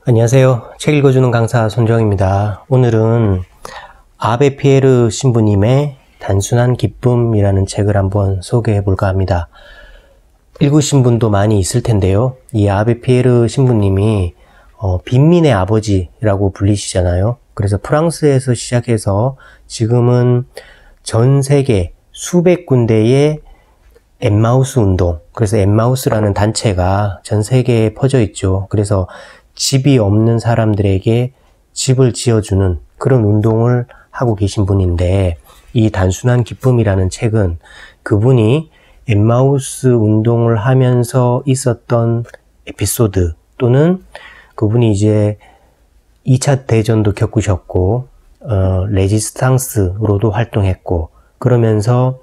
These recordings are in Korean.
안녕하세요. 책 읽어주는 강사 손정입니다. 오늘은 아베 피에르 신부님의 단순한 기쁨이라는 책을 한번 소개해 볼까 합니다. 읽으신 분도 많이 있을 텐데요. 이 아베 피에르 신부님이 빈민의 아버지라고 불리시잖아요. 그래서 프랑스에서 시작해서 지금은 전 세계 수백 군데의 엠마우스 운동, 그래서 엠마우스라는 단체가 전 세계에 퍼져 있죠. 그래서 집이 없는 사람들에게 집을 지어주는 그런 운동을 하고 계신 분인데, 이 단순한 기쁨이라는 책은 그분이 엠마우스 운동을 하면서 있었던 에피소드, 또는 그분이 이제 2차 대전도 겪으셨고 레지스탕스로도 활동했고, 그러면서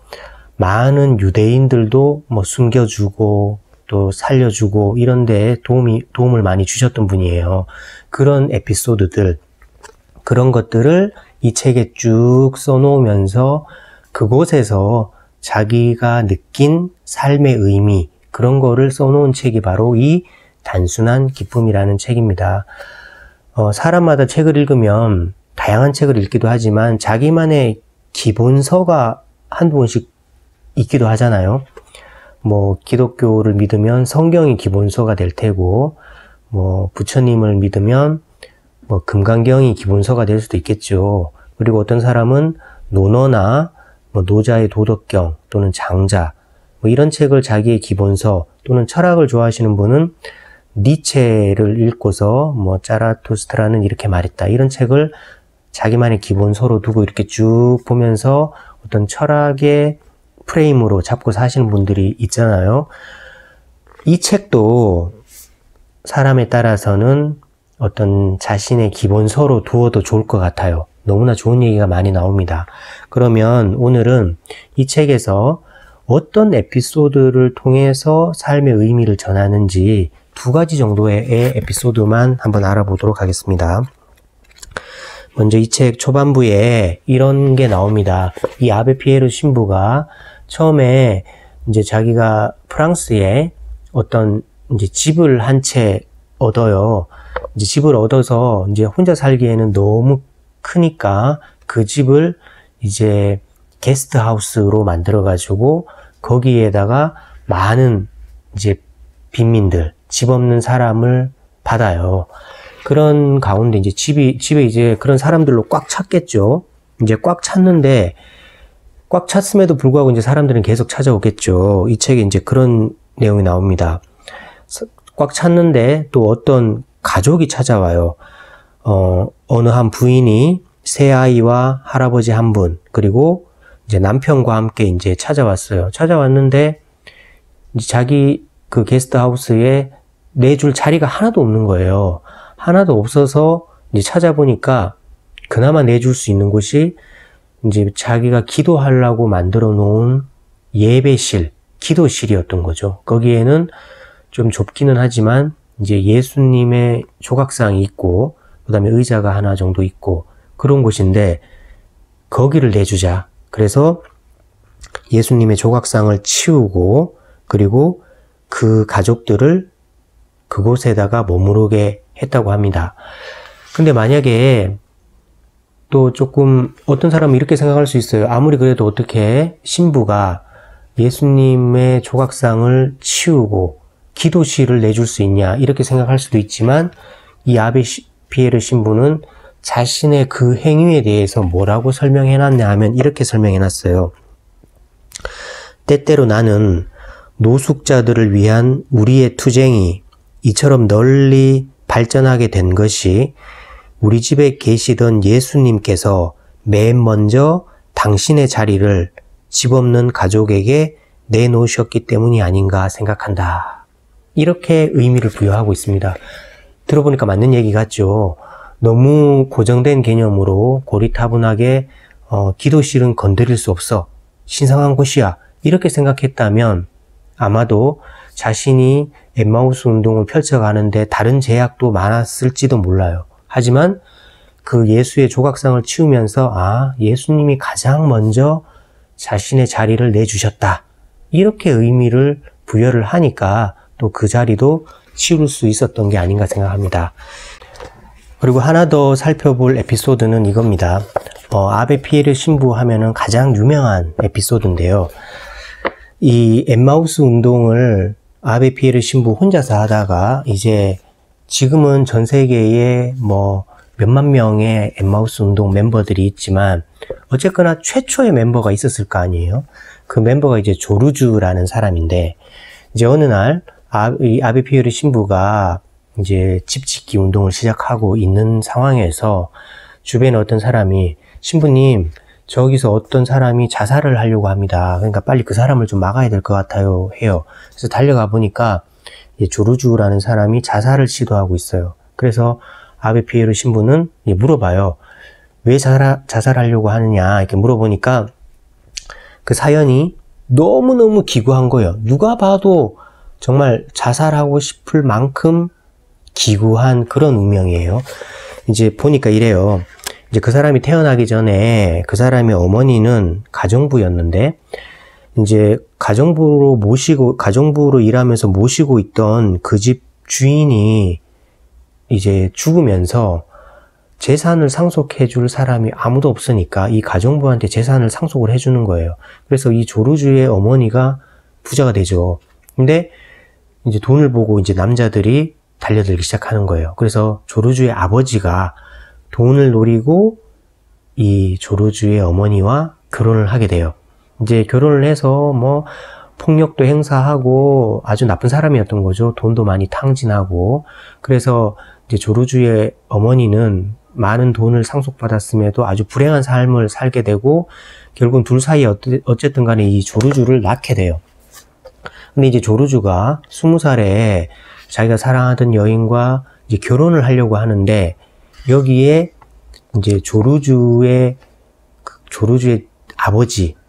많은 유대인들도 숨겨주고 또 살려주고 이런 데에 도움을 많이 주셨던 분이에요. 그런 에피소드들, 그런 것들을 이 책에 쭉 써놓으면서 그곳에서 자기가 느낀 삶의 의미, 그런 거를 써놓은 책이 바로 이 단순한 기쁨이라는 책입니다. 사람마다 책을 읽으면 다양한 책을 읽기도 하지만 자기만의 기본서가 한두 권씩 있기도 하잖아요. 기독교를 믿으면 성경이 기본서가 될 테고, 부처님을 믿으면 금강경이 기본서가 될 수도 있겠죠. 그리고 어떤 사람은 논어나 노자의 도덕경 또는 장자, 이런 책을 자기의 기본서, 또는 철학을 좋아하시는 분은 니체를 읽고서 자라투스트라는 이렇게 말했다, 이런 책을 자기만의 기본서로 두고 이렇게 쭉 보면서 어떤 철학의 프레임으로 잡고 사시는 분들이 있잖아요. 이 책도 사람에 따라서는 어떤 자신의 기본서로 두어도 좋을 것 같아요. 너무나 좋은 얘기가 많이 나옵니다. 그러면 오늘은 이 책에서 어떤 에피소드를 통해서 삶의 의미를 전하는지 두 가지 정도의 에피소드만 한번 알아보도록 하겠습니다. 먼저 이 책 초반부에 이런 게 나옵니다. 이 아베 피에르 신부가 처음에 이제 자기가 프랑스에 어떤 이제 집을 한 채 얻어요. 이제 집을 얻어서 이제 혼자 살기에는 너무 크니까 그 집을 이제 게스트하우스로 만들어가지고 거기에다가 많은 이제 빈민들, 집 없는 사람을 받아요. 그런 가운데 이제 집에 이제 그런 사람들로 꽉 찼겠죠. 이제 꽉 찼는데, 꽉 찼음에도 불구하고 이제 사람들은 계속 찾아오겠죠. 이 책에 이제 그런 내용이 나옵니다. 꽉 찼는데 또 어떤 가족이 찾아와요. 어느 한 부인이 새 아이와 할아버지 한 분, 그리고 이제 남편과 함께 이제 찾아왔어요. 찾아왔는데 이제 자기 그 게스트하우스에 내줄 자리가 하나도 없는 거예요. 하나도 없어서 이제 찾아보니까 그나마 내줄 수 있는 곳이 이제 자기가 기도하려고 만들어 놓은 예배실, 기도실이었던 거죠. 거기에는 좀 좁기는 하지만 이제 예수님의 조각상이 있고, 그 다음에 의자가 하나 정도 있고, 그런 곳인데 거기를 내주자. 그래서 예수님의 조각상을 치우고, 그리고 그 가족들을 그곳에다가 머무르게 했다고 합니다. 근데 만약에 또 조금 어떤 사람은 이렇게 생각할 수 있어요. 아무리 그래도 어떻게 신부가 예수님의 조각상을 치우고 기도실을 내줄 수 있냐, 이렇게 생각할 수도 있지만, 이 아베 피에르 신부는 자신의 그 행위에 대해서 뭐라고 설명해놨냐 하면 이렇게 설명해놨어요. 때때로 나는 노숙자들을 위한 우리의 투쟁이 이처럼 널리 발전하게 된 것이 우리 집에 계시던 예수님께서 맨 먼저 당신의 자리를 집 없는 가족에게 내놓으셨기 때문이 아닌가 생각한다. 이렇게 의미를 부여하고 있습니다. 들어보니까 맞는 얘기 같죠. 너무 고정된 개념으로 고리타분하게 기도실은 건드릴 수 없어, 신성한 곳이야, 이렇게 생각했다면 아마도 자신이 엠마우스 운동을 펼쳐가는데 다른 제약도 많았을지도 몰라요. 하지만 그 예수의 조각상을 치우면서 예수님이 가장 먼저 자신의 자리를 내주셨다, 이렇게 의미를 부여를 하니까 또 그 자리도 치울 수 있었던 게 아닌가 생각합니다. 그리고 하나 더 살펴볼 에피소드는 이겁니다. 아베 피에르 신부 하면은 가장 유명한 에피소드인데요. 이 엠마우스 운동을 아베 피에르 신부 혼자서 하다가 이제 지금은 전 세계에 뭐 몇만 명의 엠마우스 운동 멤버들이 있지만 어쨌거나 최초의 멤버가 있었을 거 아니에요. 그 멤버가 이제 조르주라는 사람인데 이제 어느 날 이 아베 피에르 신부가 이제 집 짓기 운동을 시작하고 있는 상황에서 주변에 어떤 사람이 신부님 저기서 어떤 사람이 자살을 하려고 합니다. 그러니까 빨리 그 사람을 좀 막아야 될 것 같아요 해요. 그래서 달려가 보니까 조르주라는 사람이 자살을 시도하고 있어요. 그래서 아베 피에르 신부는 물어봐요. 왜 자살하려고 하느냐 이렇게 물어보니까 그 사연이 너무너무 기구한 거예요. 누가 봐도 정말 자살하고 싶을 만큼 기구한 그런 운명이에요. 이제 보니까 이래요. 이제 그 사람이 태어나기 전에 그 사람의 어머니는 가정부였는데 이제 가정부로 일하면서 모시고 있던 그 집 주인이 이제 죽으면서 재산을 상속해 줄 사람이 아무도 없으니까 이 가정부한테 재산을 상속을 해주는 거예요. 그래서 이 조르주의 어머니가 부자가 되죠. 근데 이제 돈을 보고 이제 남자들이 달려들기 시작하는 거예요. 그래서 조르주의 아버지가 돈을 노리고 이 조르주의 어머니와 결혼을 하게 돼요. 이제 결혼을 해서 뭐 폭력도 행사하고 아주 나쁜 사람이었던 거죠. 돈도 많이 탕진하고. 그래서 이제 조르주의 어머니는 많은 돈을 상속받았음에도 아주 불행한 삶을 살게 되고 결국은 둘 사이에 어쨌든 간에 이 조르주를 낳게 돼요. 근데 이제 조르주가 20살에 자기가 사랑하던 여인과 이제 결혼을 하려고 하는데 여기에 이제 조르주의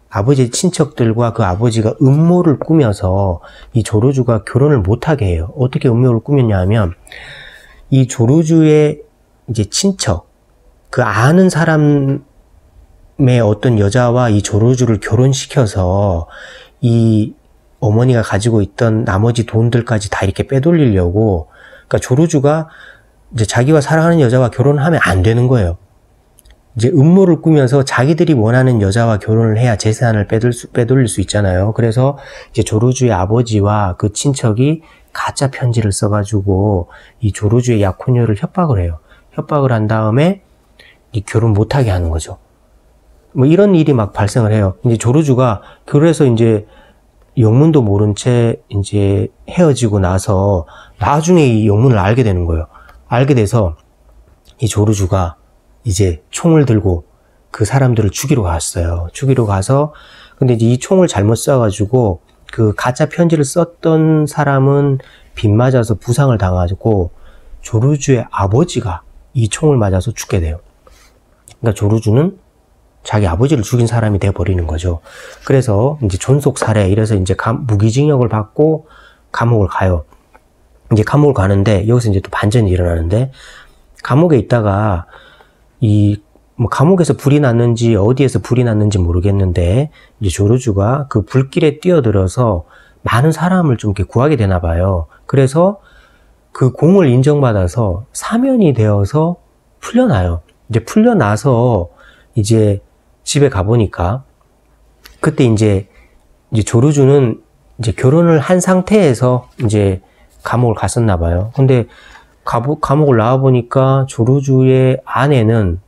아버지의 친척들과 그 아버지가 음모를 꾸며서 이 조르주가 결혼을 못하게 해요. 어떻게 음모를 꾸몄냐 하면 이 조르주의 이제 친척, 그 아는 사람의 어떤 여자와 이 조르주를 결혼시켜서 이 어머니가 가지고 있던 나머지 돈들까지 다 이렇게 빼돌리려고, 그러니까 조르주가 이제 자기와 사랑하는 여자와 결혼하면 안 되는 거예요. 이제 음모를 꾸면서 자기들이 원하는 여자와 결혼을 해야 재산을 빼돌릴 수 있잖아요. 그래서 이제 조르주의 아버지와 그 친척이 가짜 편지를 써가지고 이 조르주의 약혼녀를 협박을 해요. 협박을 한 다음에 결혼 못하게 하는 거죠. 뭐 이런 일이 막 발생을 해요. 이제 조르주가 그래서 이제 영문도 모른 채 이제 헤어지고 나서 나중에 이 영문을 알게 되는 거예요. 알게 돼서 이 조르주가 이제 총을 들고 그 사람들을 죽이러 갔어요. 죽이러 가서 근데 이제 이 총을 잘못 쏴가지고 그 가짜 편지를 썼던 사람은 빗 맞아서 부상을 당하고 조르주의 아버지가 이 총을 맞아서 죽게 돼요. 그러니까 조르주는 자기 아버지를 죽인 사람이 돼버리는 거죠. 그래서 이제 존속 살해, 이래서 이제 무기징역을 받고 감옥을 가요. 이제 감옥을 가는데 여기서 이제 또 반전이 일어나는데 감옥에 있다가 뭐 감옥에서 불이 났는지 어디에서 불이 났는지 모르겠는데 이제 조르주가 그 불길에 뛰어들어서 많은 사람을 좀 이렇게 구하게 되나 봐요. 그래서 그 공을 인정받아서 사면이 되어서 풀려나요. 이제 풀려나서 이제 집에 가보니까 그때 이제 조르주는 이제 결혼을 한 상태에서 이제 감옥을 갔었나 봐요. 근데 감옥을 나와보니까 조르주의 아내는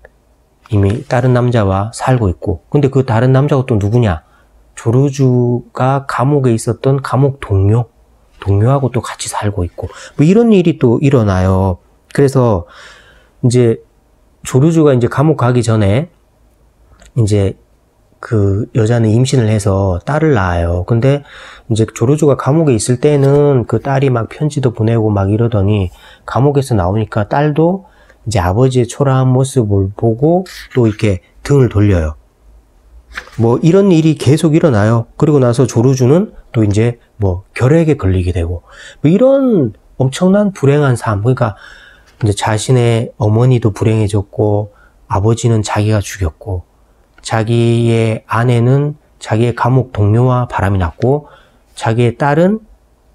이미 다른 남자와 살고 있고, 근데 그 다른 남자가 또 누구냐? 조르주가 감옥에 있었던 감옥 동료하고 또 같이 살고 있고, 뭐 이런 일이 또 일어나요. 그래서 이제 조르주가 이제 감옥 가기 전에 이제 그 여자는 임신을 해서 딸을 낳아요. 근데 이제 조르주가 감옥에 있을 때는 그 딸이 막 편지도 보내고 막 이러더니 감옥에서 나오니까 딸도 이제 아버지의 초라한 모습을 보고 또 이렇게 등을 돌려요. 뭐 이런 일이 계속 일어나요. 그리고 나서 조르주는 또 이제 뭐 결핵에 걸리게 되고 뭐 이런 엄청난 불행한 삶. 그러니까 이제 자신의 어머니도 불행해졌고 아버지는 자기가 죽였고 자기의 아내는 자기의 감옥 동료와 바람이 났고 자기의 딸은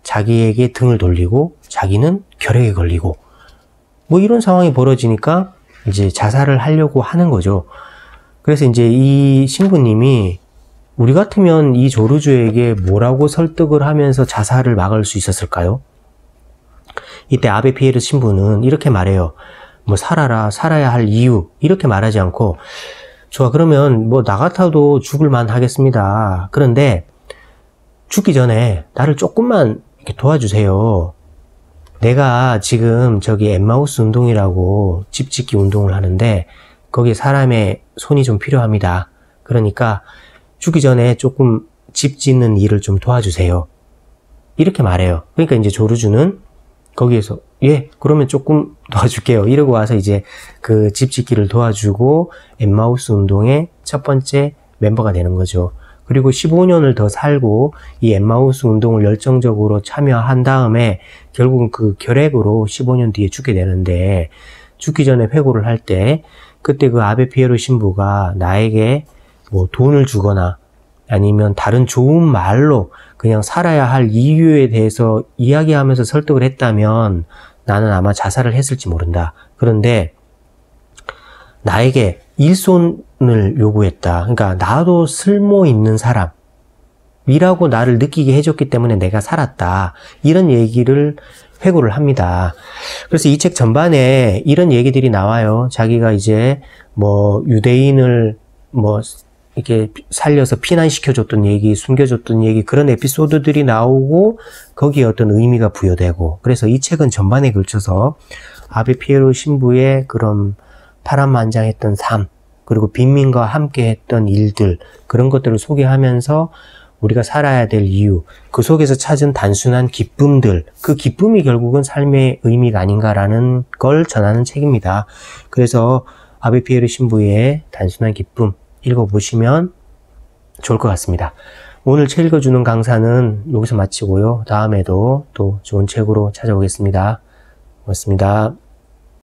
자기에게 등을 돌리고 자기는 결핵에 걸리고 뭐 이런 상황이 벌어지니까 이제 자살을 하려고 하는 거죠. 그래서 이제 이 신부님이 우리 같으면 이 조르주에게 뭐라고 설득을 하면서 자살을 막을 수 있었을까요? 이때 아베 피에르 신부는 이렇게 말해요. 뭐 살아라, 살아야 할 이유 이렇게 말하지 않고 좋아 그러면 뭐 나 같아도 죽을 만 하겠습니다. 그런데 죽기 전에 나를 조금만 이렇게 도와주세요. 내가 지금 저기 엠마우스 운동이라고 집 짓기 운동을 하는데 거기에 사람의 손이 좀 필요합니다. 그러니까 죽기 전에 조금 집 짓는 일을 좀 도와주세요. 이렇게 말해요. 그러니까 이제 조르주는 거기에서 예 그러면 조금 도와줄게요 이러고 와서 이제 그 집 짓기를 도와주고 엠마우스 운동의 첫 번째 멤버가 되는 거죠. 그리고 15년을 더 살고 이 엠마우스 운동을 열정적으로 참여한 다음에 결국은 그 결핵으로 15년 뒤에 죽게 되는데 죽기 전에 회고를 할 때 그때 그 아베 피에로 신부가 나에게 뭐 돈을 주거나 아니면 다른 좋은 말로 그냥 살아야 할 이유에 대해서 이야기하면서 설득을 했다면 나는 아마 자살을 했을지 모른다. 그런데 나에게 일손을 요구했다. 그러니까 나도 쓸모 있는 사람이라고 나를 느끼게 해줬기 때문에 내가 살았다. 이런 얘기를 회고를 합니다. 그래서 이 책 전반에 이런 얘기들이 나와요. 자기가 이제 뭐 유대인을 뭐 이렇게 살려서 피난시켜줬던 얘기, 숨겨줬던 얘기, 그런 에피소드들이 나오고 거기에 어떤 의미가 부여되고 그래서 이 책은 전반에 걸쳐서 아베 피에로 신부의 그런 파란만장했던 삶 그리고 빈민과 함께 했던 일들 그런 것들을 소개하면서 우리가 살아야 될 이유 그 속에서 찾은 단순한 기쁨들 그 기쁨이 결국은 삶의 의미가 아닌가라는 걸 전하는 책입니다. 그래서 아베 피에로 신부의 단순한 기쁨 읽어보시면 좋을 것 같습니다. 오늘 책 읽어주는 강사는 여기서 마치고요. 다음에도 또 좋은 책으로 찾아오겠습니다. 고맙습니다.